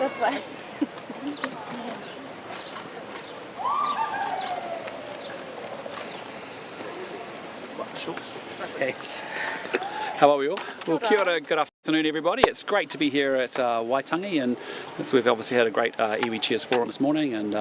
This way. Thanks. How are we all? Well, kia ora, good afternoon everybody. It's great to be here at Waitangi, and so we've obviously had a great iwi Cheers Forum this morning, and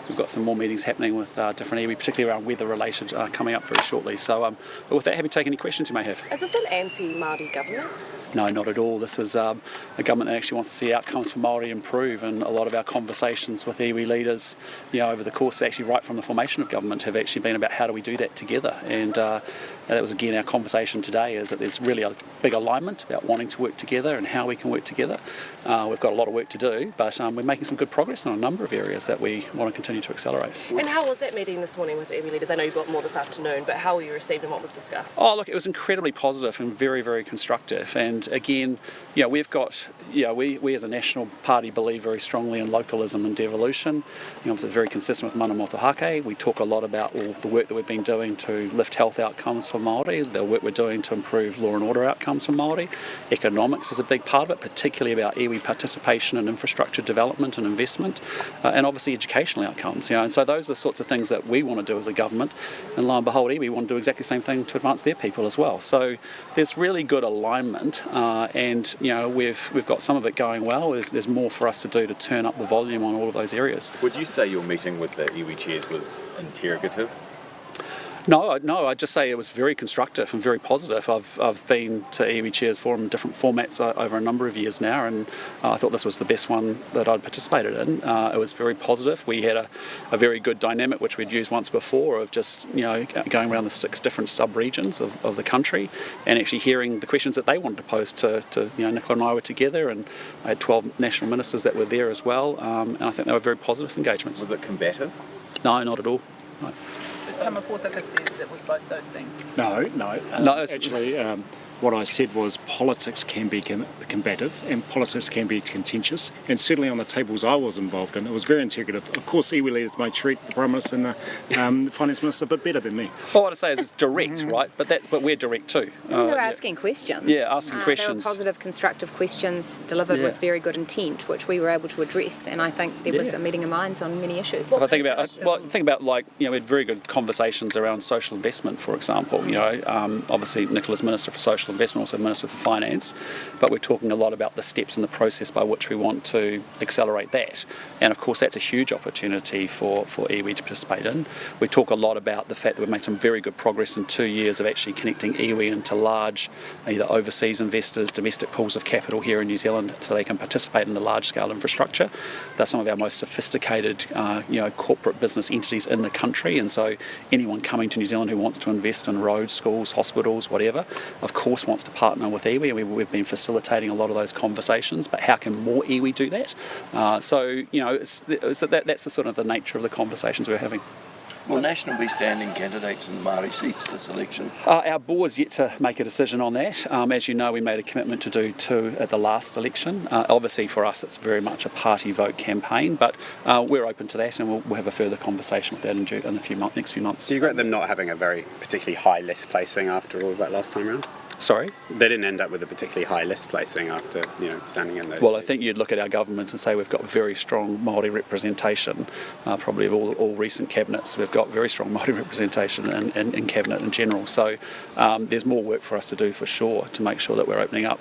we've got some more meetings happening with different iwi, particularly around weather related, coming up very shortly. So but with that, happy to take any questions you may have. Is this an anti-Māori government? No, not at all. This is a government that actually wants to see outcomes for Māori improve, and a lot of our conversations with iwi leaders, over the course, actually right from the formation of government, have actually been about how do we do that together. And that was again our conversation today, is that there's really a big alignment about wanting to work together and how we can work together. We've got a lot of work to do, but we're making some good progress on a number of areas that we want to continue to accelerate. And how was that meeting this morning with the iwi leaders? I know you've got more this afternoon, but how were you received and what was discussed? Oh, look, it was incredibly positive and very, very constructive. And again, we've got, we as a national party believe very strongly in localism and devolution. It's very consistent with mana motuhake. We talk a lot about all the work that we've been doing to lift health outcomes for Māori, the work we're doing to improve law and order outcomes for Māori. Economics is a big part of it, particularly about iwi participation and infrastructure development and investment, and obviously educational outcomes. And so those are the sorts of things that we want to do as a government, and lo and behold, iwi want to do exactly the same thing to advance their people as well. So there's really good alignment, and we've got some of it going well. There's more for us to do to turn up the volume on all of those areas. Would you say your meeting with the iwi chairs was interrogative? No, I'd just say it was very constructive and very positive. I've been to iwi Cheers Forum in different formats over a number of years now, and I thought this was the best one that I'd participated in. It was very positive. We had a very good dynamic, which we'd used once before, of just going around the 6 different sub-regions of the country and actually hearing the questions that they wanted to pose to Nicola and I were together, and I had 12 national ministers that were there as well, and I think they were very positive engagements. Was it combative? No, not at all. No. Tamapōtaka says it was both those things. No. Actually, what I said was politics can be combative and politics can be contentious, and certainly on the tables I was involved in, it was very integrative. Of course, iwi leaders may treat the Prime Minister and the Finance Minister a bit better than me. All I want to say is it's direct, right? But we're direct too. They were asking questions. Yeah, asking questions. They were positive, constructive questions delivered with very good intent, which we were able to address, and I think there was a meeting of minds on many issues. If I think about we had very good conversations around social investment, for example. Obviously Nicola's Minister for Social Investment, also Minister for Finance, but we're talking a lot about the steps in the process by which we want to accelerate that. And of course that's a huge opportunity for iwi to participate in. We talk a lot about the fact that we've made some very good progress in 2 years of actually connecting iwi into large, either overseas investors, domestic pools of capital here in New Zealand, so they can participate in the large scale infrastructure. They're some of our most sophisticated corporate business entities in the country, and so anyone coming to New Zealand who wants to invest in roads, schools, hospitals, whatever, of course wants to partner with iwi, and we've been facilitating a lot of those conversations. But how can more iwi do that? That's the sort of the nature of the conversations we're having. Will National be standing candidates in the Māori seats this election? Our board's yet to make a decision on that. As you know, we made a commitment to do 2 at the last election. Obviously for us it's very much a party vote campaign, but we're open to that, and we'll have a further conversation with that in the next few months. Do you regret them not having a very particularly high list placing after all of that last time around? Sorry? They didn't end up with a particularly high list placing after standing in those. Well, I think you'd look at our government and say we've got very strong Māori representation, probably of all recent cabinets. We've got very strong Māori representation in cabinet in general. So there's more work for us to do for sure to make sure that we're opening up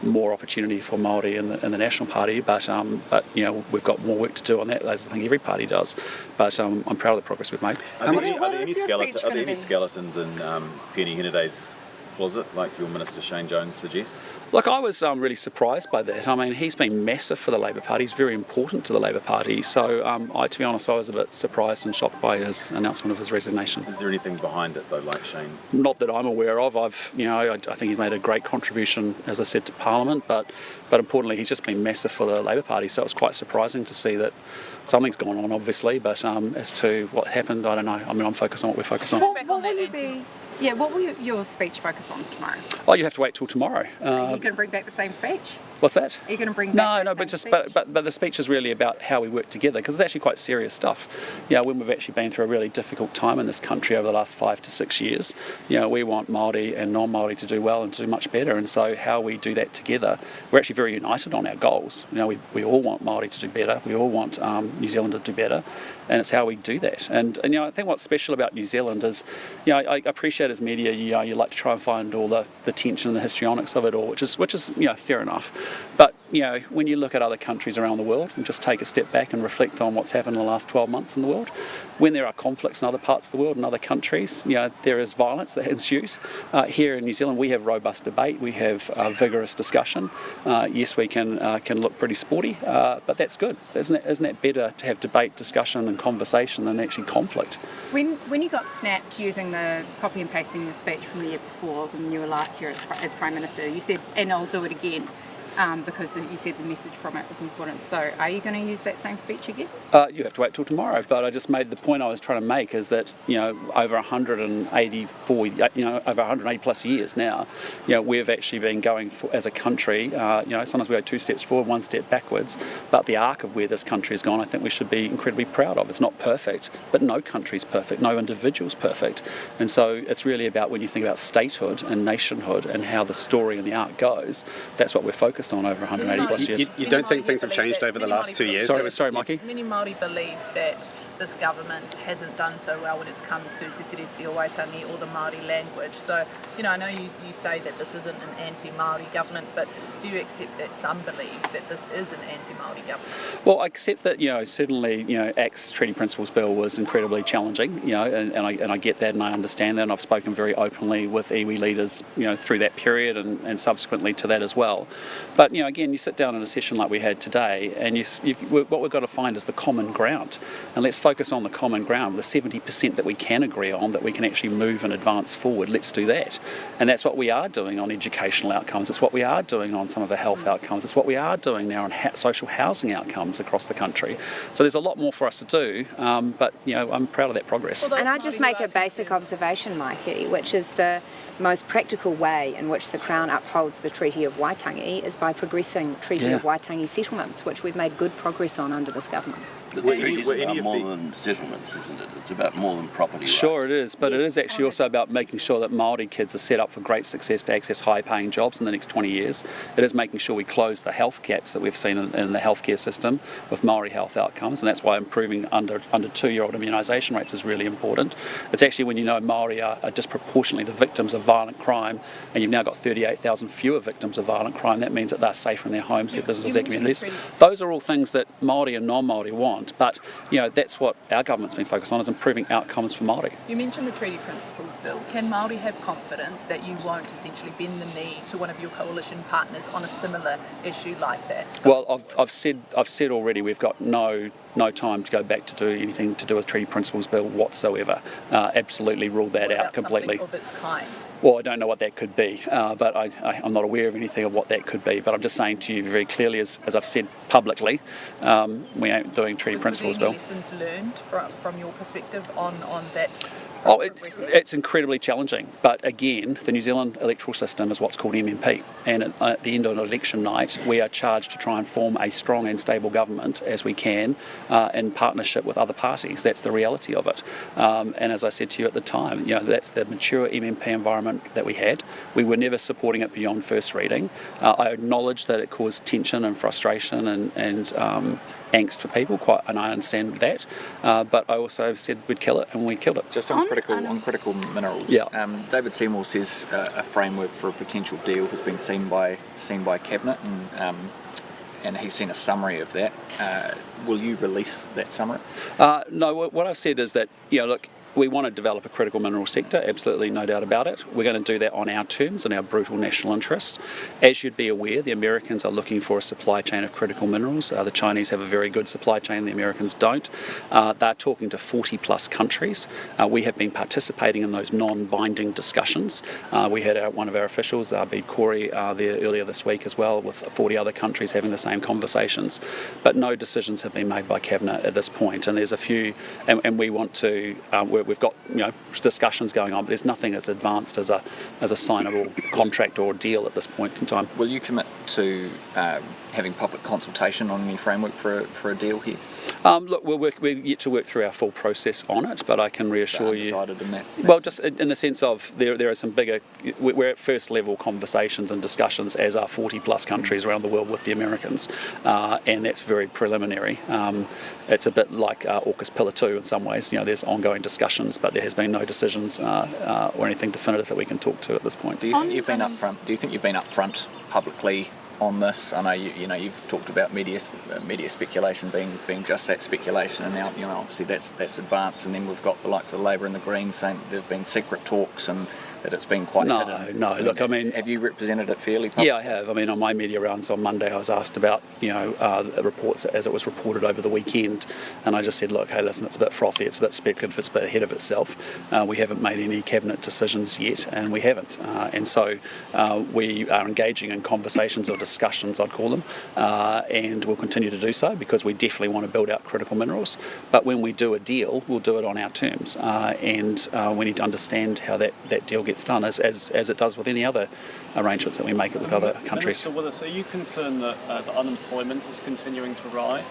more opportunity for Māori in the National Party. But we've got more work to do on that, as I think every party does. But I'm proud of the progress we've made. Are there any skeletons in Peeni Henaday's closet, like your Minister Shane Jones suggests? Look, I was really surprised by that. I mean, he's been massive for the Labour Party. He's very important to the Labour Party. So, to be honest, I was a bit surprised and shocked by his announcement of his resignation. Is there anything behind it, though, like Shane? Not that I'm aware of. I think he's made a great contribution, as I said, to Parliament. But importantly, he's just been massive for the Labour Party. So it was quite surprising to see that something's gone on, obviously. But as to what happened, I don't know. I mean, I'm focused on what we're focused on. What will your speech focus on tomorrow? Oh, you have to wait till tomorrow. Are you going to bring back the same speech? What's that? Are you going to bring No, back no, that but same just speech? but the speech is really about how we work together, because it's actually quite serious stuff. When we've actually been through a really difficult time in this country over the last 5 to 6 years, we want Māori and non-Māori to do well and to do much better. And so how we do that together, we're actually very united on our goals. We all want Māori to do better. We all want New Zealand to do better, and it's how we do that. And I think what's special about New Zealand is, I appreciate as media, you like to try and find all the tension and the histrionics of it all, which is fair enough. But when you look at other countries around the world and just take a step back and reflect on what's happened in the last 12 months in the world, when there are conflicts in other parts of the world and other countries, there is violence that ensues. Here in New Zealand, we have robust debate, we have vigorous discussion. Yes, we can look pretty sporty, but that's good. Isn't that better to have debate, discussion and conversation than actually conflict? When you got snapped using the copy and pasting your speech from the year before, when you were last year as Prime Minister, you said, and I'll do it again, because you said the message from it was important. So are you going to use that same speech again? You have to wait till tomorrow, but I just made the point I was trying to make is that, over 180 plus years now, we've actually been going as a country, sometimes we go 2 steps forward, 1 step backwards, but the arc of where this country has gone, I think we should be incredibly proud of. It's not perfect, but no country's perfect, no individual's perfect. And so it's really about, when you think about statehood and nationhood and how the story and the arc goes, that's what we're focused on over 180 plus years. You don't think things have changed over the last 2 years? Sorry, Mikey. Many Māori believe that this government hasn't done so well when it's come to Te Tiriti o Waitangi or the Māori language. So, I know you say that this isn't an anti-Māori government, but do you accept that some believe that this is an anti-Māori government? Well, I accept that, certainly, ACT's Treaty Principles Bill was incredibly challenging, and I get that and I understand that, and I've spoken very openly with iwi leaders, through that period and subsequently to that as well. But, again, you sit down in a session like we had today, and what we've got to find is the common ground. And let's focus on the common ground, the 70% that we can agree on, that we can actually move and advance forward. Let's do that. And that's what we are doing on educational outcomes. It's what we are doing on some of the health outcomes. It's what we are doing now on social housing outcomes across the country. So there's a lot more for us to do, but I'm proud of that progress. And I just make a basic observation, Mikey, which is the most practical way in which the Crown upholds the Treaty of Waitangi is by progressing Treaty of Waitangi settlements, which we've made good progress on under this government. The treaty is about more than settlements, isn't it? It's about more than property rights. Sure it is, but it is actually also about making sure that Māori kids are set up for great success to access high-paying jobs in the next 20 years. It is making sure we close the health gaps that we've seen in the healthcare system with Māori health outcomes, and that's why improving under 2-year-old immunisation rates is really important. It's actually when Māori are disproportionately the victims of violent crime, and you've now got 38,000 fewer victims of violent crime. That means that they're safer in their homes, their businesses, their communities. Those are all things that Māori and non-Māori want. But that's what our government's been focused on, is improving outcomes for Māori. You mentioned the Treaty Principles Bill. Can Māori have confidence that you won't essentially bend the knee to one of your coalition partners on a similar issue like that? Well, I've said already we've got no time to go back to do anything to do with Treaty Principles Bill whatsoever. Absolutely ruled that out completely. Something of its kind? Well, I don't know what that could be, but I'm not aware of anything of what that could be. But I'm just saying to you very clearly, as I've said publicly, we ain't doing Treaty Principles Bill. Lessons learned from your perspective on that? Oh, it's incredibly challenging. But again, the New Zealand electoral system is what's called MMP. And at the end of an election night, we are charged to try and form a strong and stable government as we can in partnership with other parties. That's the reality of it. And as I said to you at the time, that's the mature MMP environment that we had. We were never supporting it beyond first reading. I acknowledge that it caused tension and frustration and angst for people, and I understand that. But I also said we'd kill it, and we killed it. Just on critical minerals. David Seymour says a framework for a potential deal has been seen by Cabinet, and he's seen a summary of that. Will you release that summary? No. What I've said is that look, we want to develop a critical mineral sector, absolutely no doubt about it. We're going to do that on our terms and our brutal national interests. As you'd be aware, the Americans are looking for a supply chain of critical minerals. The Chinese have a very good supply chain, the Americans don't. They're talking to 40 plus countries. We have been participating in those non-binding discussions. We had one of our officials, Bede Corey, there earlier this week as well, with 40 other countries having the same conversations. But no decisions have been made by Cabinet at this point, and there's a few, and we want to, we're we've got discussions going on, but there's nothing as advanced as a signable contract or deal at this point in time. Will you commit to having public consultation on any framework for a deal here? Look, we're yet to work through our full process on it, but I can reassure you. In that well, just in the sense of there are some bigger. We're at first level conversations and discussions, as are 40 plus countries around the world with the Americans, and that's very preliminary. It's a bit like AUKUS Pillar 2 in some ways. There's ongoing discussions, but there has been no decisions or anything definitive that we can talk to at this point. Do you think you've been upfront? Do you think you've been upfront publicly on this? I know you've talked about media speculation being just that, speculation, and now obviously that's advanced, and then we've got the likes of Labour and the Greens saying that there have been secret talks and that it's been quite hidden. No. Look, I mean, have you represented it fairly publicly? Yeah, I have. I mean, on my media rounds on Monday, I was asked about reports as it was reported over the weekend, and I just said, look, hey, listen, it's a bit frothy, it's a bit speculative, it's a bit ahead of itself. We haven't made any cabinet decisions yet, and we haven't, and so we are engaging in conversations or discussions, I'd call them, and we'll continue to do so because we definitely want to build out critical minerals. But when we do a deal, we'll do it on our terms, and we need to understand how that deal gets done, as it does with any other arrangements that we make it with other countries. Minister Willis, are you concerned that the unemployment is continuing to rise?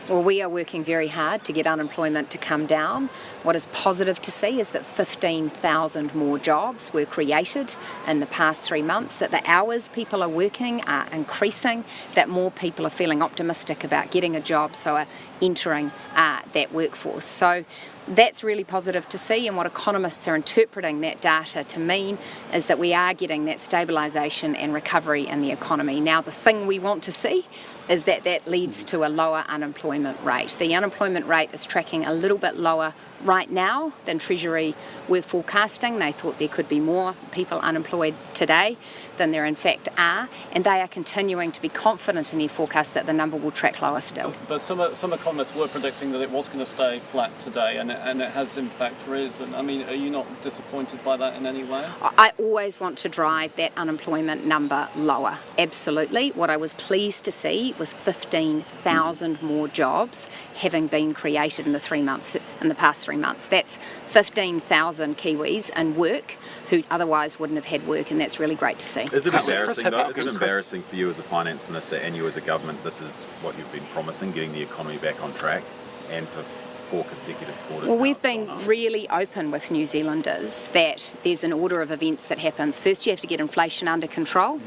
Well, we are working very hard to get unemployment to come down. What is positive to see is that 15,000 more jobs were created in the past 3 months, that the hours people are working are increasing, that more people are feeling optimistic about getting a job, so are entering that workforce. So that's really positive to see, and what economists are interpreting that data to mean is that we are getting that stabilisation and recovery in the economy. Now, the thing we want to see is that leads to a lower unemployment rate. The unemployment rate is tracking a little bit lower right now than Treasury were forecasting. They thought there could be more people unemployed today than there in fact are, and they are continuing to be confident in their forecast that the number will track lower still. But some economists were predicting that it was going to stay flat today, and it has in fact risen. I mean, are you not disappointed by that in any way? I always want to drive that unemployment number lower, absolutely. What I was pleased to see was 15,000 more jobs having been created in the past 3 months. That's 15,000 Kiwis in work who otherwise wouldn't have had work, and that's really great to see. Is it embarrassing, though? Is it embarrassing for you as a finance minister and you as a government? This is what you've been promising, getting the economy back on track, and for 4 consecutive quarters. Well, we've been really open with New Zealanders that there's an order of events that happens. First, you have to get inflation under control,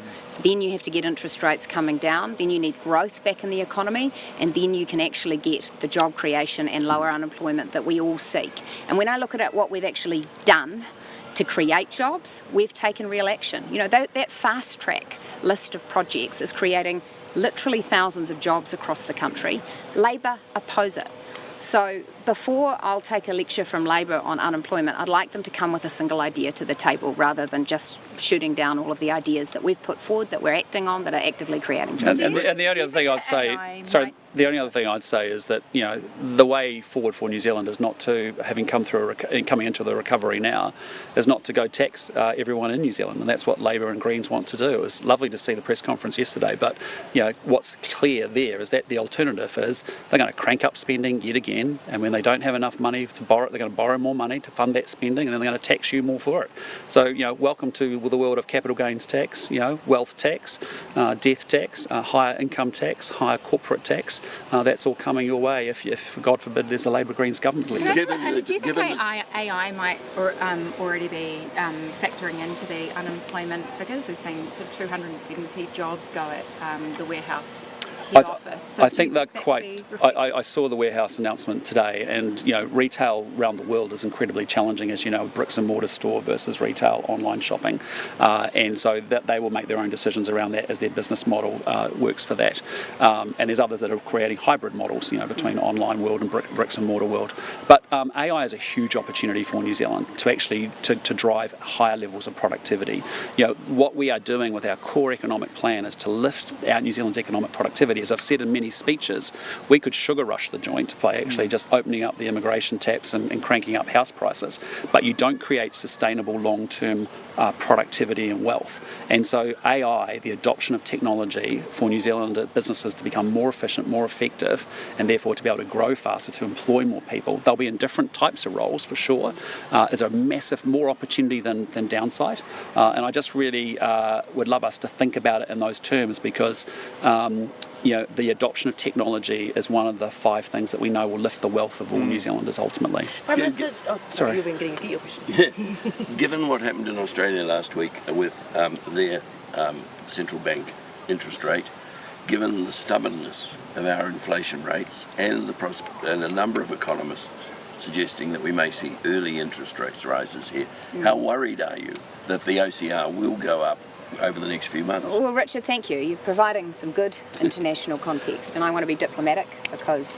then you have to get interest rates coming down, then you need growth back in the economy, and then you can actually get the job creation and lower unemployment that we all seek. And when I look at what we've actually done to create jobs, we've taken real action. That fast track list of projects is creating literally thousands of jobs across the country. Labour oppose it. So before I'll take a lecture from Labour on unemployment, I'd like them to come with a single idea to the table rather than just shooting down all of the ideas that we've put forward, that we're acting on, that are actively creating jobs. And the only other thing I'd say, the only other thing I'd say is that the way forward for New Zealand is not to, having coming into the recovery now, is not to go tax everyone in New Zealand, and that's what Labour and Greens want to do. It was lovely to see the press conference yesterday, but what's clear there is that the alternative is they're going to crank up spending yet again, and when they don't have enough money to borrow, they're going to borrow more money to fund that spending, and then they're going to tax you more for it. So welcome to the world of capital gains tax, wealth tax, death tax, higher income tax, higher corporate tax. That's all coming your way if God forbid, there's a Labour Greens government. Do you think AI might already be factoring into the unemployment figures? We've seen sort of 270 jobs go at the warehouse head office. So I think they're quite. I saw the warehouse announcement today, and retail around the world is incredibly challenging, as you know, bricks and mortar store versus retail online shopping, and so that they will make their own decisions around that as their business model works for that. And there's others that are creating hybrid models, between online world and bricks and mortar world. But AI is a huge opportunity for New Zealand to actually to drive higher levels of productivity. What we are doing with our core economic plan is to lift our New Zealand's economic productivity productivity. As I've said in many speeches, we could sugar rush the joint by actually just opening up the immigration taps and cranking up house prices, but you don't create sustainable long-term productivity and wealth. And so AI, the adoption of technology for New Zealand businesses to become more efficient, more effective, and therefore to be able to grow faster, to employ more people, they'll be in different types of roles for sure, is a massive, more opportunity than downside. And I just really would love us to think about it in those terms, because the adoption of technology is one of the 5 things that we know will lift the wealth of all New Zealanders ultimately. Prime Minister, sorry. You've been getting your question. Given what happened in Australia last week with their central bank interest rate, given the stubbornness of our inflation rates and a number of economists suggesting that we may see early interest rates rises here, how worried are you that the OCR will go up over the next few months? Well, Richard, thank you. You're providing some good international context, and I want to be diplomatic because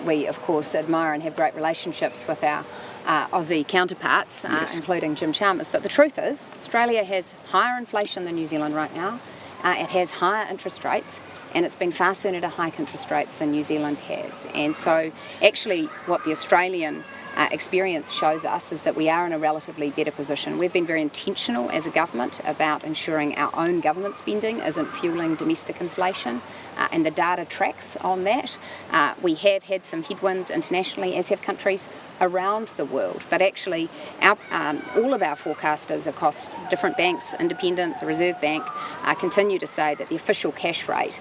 we, of course, admire and have great relationships with our Aussie counterparts, including Jim Chalmers. But the truth is, Australia has higher inflation than New Zealand right now. It has higher interest rates, and it's been far sooner to hike interest rates than New Zealand has. And so actually what the Australian experience shows us is that we are in a relatively better position. We've been very intentional as a government about ensuring our own government spending isn't fueling domestic inflation, and the data tracks on that. We have had some headwinds internationally, as have countries around the world, but actually all of our forecasters across different banks, independent, the Reserve Bank, continue to say that the official cash rate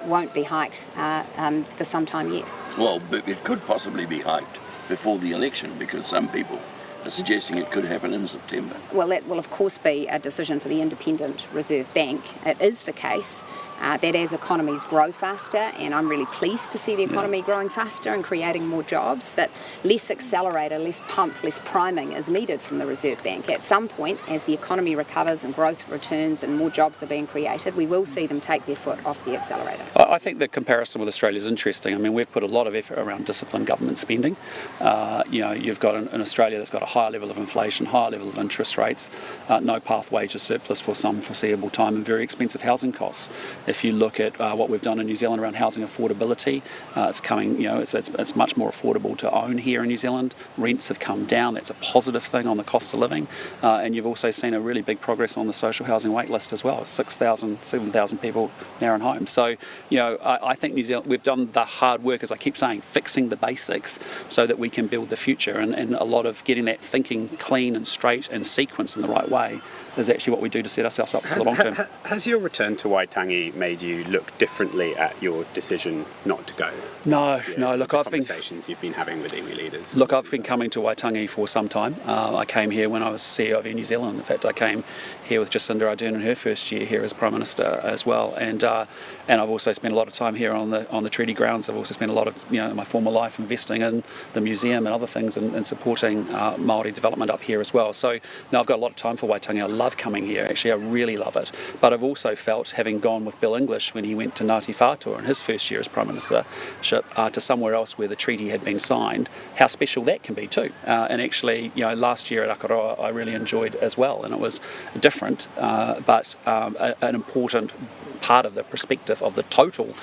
won't be hiked for some time yet. Well, but it could possibly be hiked before the election, because some people are suggesting it could happen in September. Well, that will of course be a decision for the independent Reserve Bank. It is the case that as economies grow faster, and I'm really pleased to see the economy growing faster and creating more jobs, that less accelerator, less pump, less priming is needed from the Reserve Bank. At some point, as the economy recovers and growth returns and more jobs are being created, we will see them take their foot off the accelerator. I think the comparison with Australia is interesting. I mean, we've put a lot of effort around disciplined government spending. You've got an Australia that's got a higher level of inflation, higher level of interest rates, no pathway to surplus for some foreseeable time, and very expensive housing costs. If you look at what we've done in New Zealand around housing affordability, it's coming. It's much more affordable to own here in New Zealand. Rents have come down. That's a positive thing on the cost of living, and you've also seen a really big progress on the social housing wait list as well. 6,000, 7,000 people now in homes. So I think New Zealand, we've done the hard work, as I keep saying, fixing the basics so that we can build the future, and a lot of getting that thinking clean and straight and sequenced in the right way is actually what we do to set ourselves up for the long term. Has your return to Waitangi made you look differently at your decision not to go? No. Look, I've been conversations you've been having with iwi leaders. Look, I've been coming to Waitangi for some time. I came here when I was CEO of Air New Zealand. In fact, I came here with Jacinda Ardern in her first year here as Prime Minister as well. And I've also spent a lot of time here on the treaty grounds. I've also spent a lot of my former life investing in the museum and other things and supporting Māori development up here as well. So now I've got a lot of time for Waitangi. I love coming here. Actually, I really love it. But I've also felt, having gone with Bill English when he went to Ngāti Whātua in his first year as Prime Ministership to somewhere else where the treaty had been signed, how special that can be too. And actually, last year at Akaroa I really enjoyed as well, and it was different, but an important part of the perspective of the total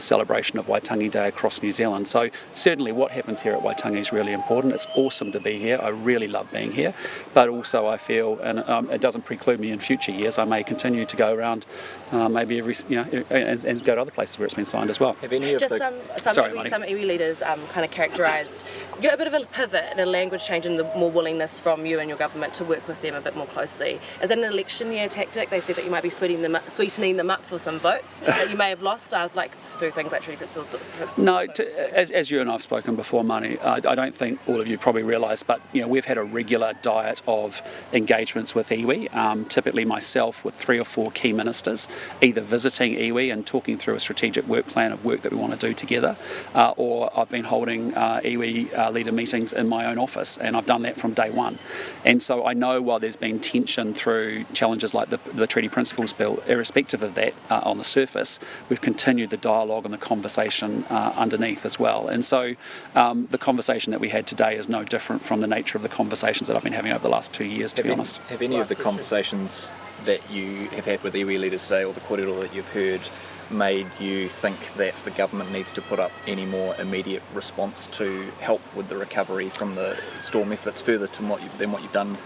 celebration of Waitangi Day across New Zealand. So certainly what happens here at Waitangi is really important. It's awesome to be here. I really love being here, but also I feel, and it doesn't preclude me in future years, I may continue to go around maybe every, and go to other places where it's been signed as well. Have any of some iwi leaders kind of characterised a bit of a pivot and a language change and the more willingness from you and your government to work with them a bit more closely? Is that an election year tactic? They said that you might be sweetening them up for some votes that you may have lost, through things like treaty principles. No, as you and I have spoken before, Mani, I don't think all of you probably realise, but we've had a regular diet of engagements with iwi. Typically myself with 3 or 4 key ministers, either visiting iwi and talking through a strategic work plan of work that we want to do together, or I've been holding iwi leader meetings in my own office, and I've done that from day one. And so I know while there's been tension through challenges like the Treaty Principles Bill, irrespective of that, on the surface, we've continued the dialogue and the conversation underneath as well. And so the conversation that we had today is no different from the nature of the conversations that I've been having over the last 2 years, to be honest. Have any of the conversations that you have had with iwi leaders today, or the kōrero that you've heard, made you think that the government needs to put up any more immediate response to help with the recovery from the storm efforts further than what you've done?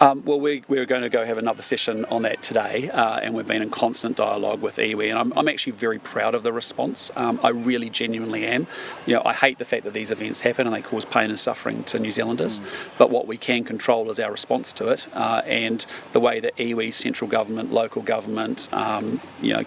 Well, we're going to go have another session on that today, and we've been in constant dialogue with iwi, and I'm actually very proud of the response. I really genuinely am. I hate the fact that these events happen and they cause pain and suffering to New Zealanders, but what we can control is our response to it, and the way that iwi, central government, local government,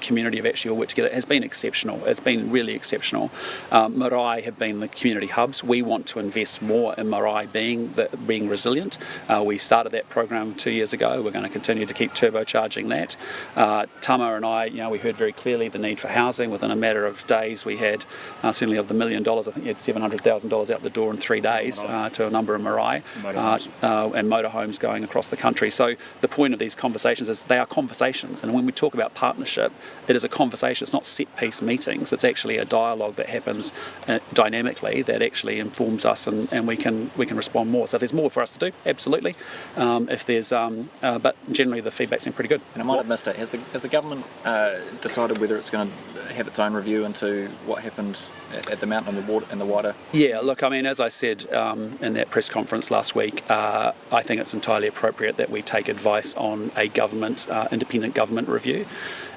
community have actually all worked together has been exceptional. It's been really exceptional. Marae have been the community hubs. We want to invest more in Marae being resilient. We started that program 2 years ago. We're going to continue to keep turbocharging that. Tama and I, we heard very clearly the need for housing. Within a matter of days, we had certainly of the $1 million, I think you had $700,000 out the door in 3 days to a number of marae and motorhomes going across the country. So the point of these conversations is they are conversations, and when we talk about partnership, it is a conversation. It's not set-piece meetings. It's actually a dialogue that happens dynamically that actually informs us, and we can respond more. So if there's more for us to do, absolutely. If there's, but generally the feedback's been pretty good. And I might have missed it. Has the government decided whether it's going to have its own review into what happened at the mountain and the water? Yeah, look, I mean, as I said in that press conference last week, I think it's entirely appropriate that we take advice on a independent government review.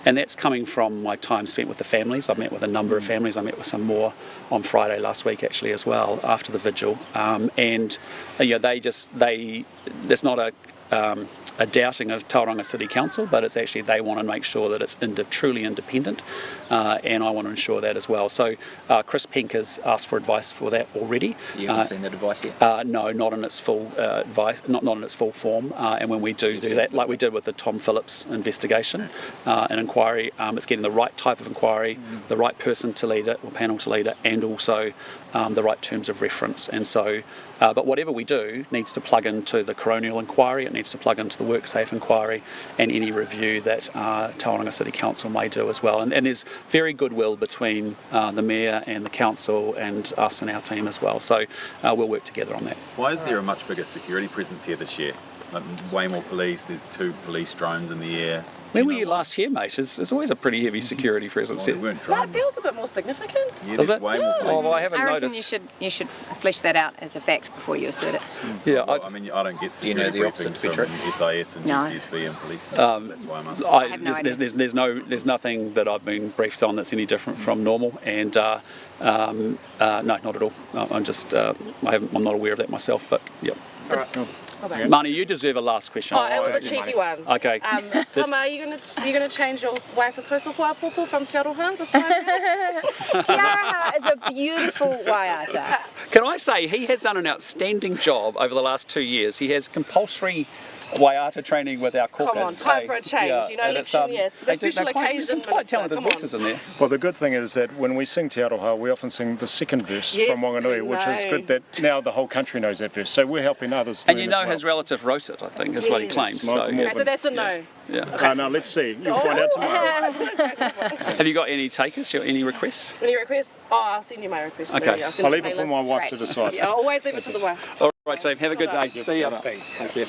And that's coming from my time spent with the families. I've met with a number of families. I met with some more on Friday last week actually as well after the vigil. And there's not a doubting of Tauranga City Council, but it's actually they want to make sure that it's truly independent, and I want to ensure that as well. So Chris Pink has asked for advice for that already. You haven't seen that advice yet? No, not in its full advice, not in its full form. And when we do that, like we did with the Tom Phillips investigation, an inquiry, it's getting the right type of inquiry, the right person to lead it or panel to lead it, and also the right terms of reference. And so, but whatever we do needs to plug into the coronial inquiry. It needs to plug into the WorkSafe inquiry and any review that Tauranga City Council may do as well. And there's very goodwill between the Mayor and the Council and us and our team as well. So we'll work together on that. Why is there a much bigger security presence here this year? Like, way more police, there's 2 police drones in the air. When were you last here, mate? There's always a pretty heavy security presence here. That feels a bit more significant. Yeah, does it? Way more police. Well, I haven't I reckon noticed. you should flesh that out as a fact before you assert it. Yeah, Well, I mean, I don't get security the opposite briefings to be true? from SIS and No. GCSB and police. That's why I'm asking. I have no idea. There's nothing that I've been briefed on that's any different from normal, and no, not at all. I'm just I'm not aware of that myself, but yep. All right, cool. Mani, you deserve a last question. Oh, it was a cheeky one. Okay. Tama, are you gonna change your Waiata Hoa Popo from Te Aroha this time around? Te Aroha is a beautiful waiata. Can I say he has done an outstanding job over the last 2 years. He has compulsory waiata training with our caucus. Come on, time for a change. And Election, yes. The special occasion. Some quite talented Come on. voices in there. Well, the good thing is that when we sing Te Aroha, we often sing the second verse Yes, from Wanganui, which is good that now the whole country knows that verse. So we're helping others. And learn you know as well. his relative wrote it, I think, is what he claims. Michael So, Moore. Okay, so that's a no. yeah. No, let's see. You'll find out tomorrow. Have you got any takers? Any requests? Any requests? Oh, I'll send you my request. Okay. I'll leave it for my wife to decide. Yeah, always leave it to the wife. All right, team. Have a good day. See you. Thanks. Thank you.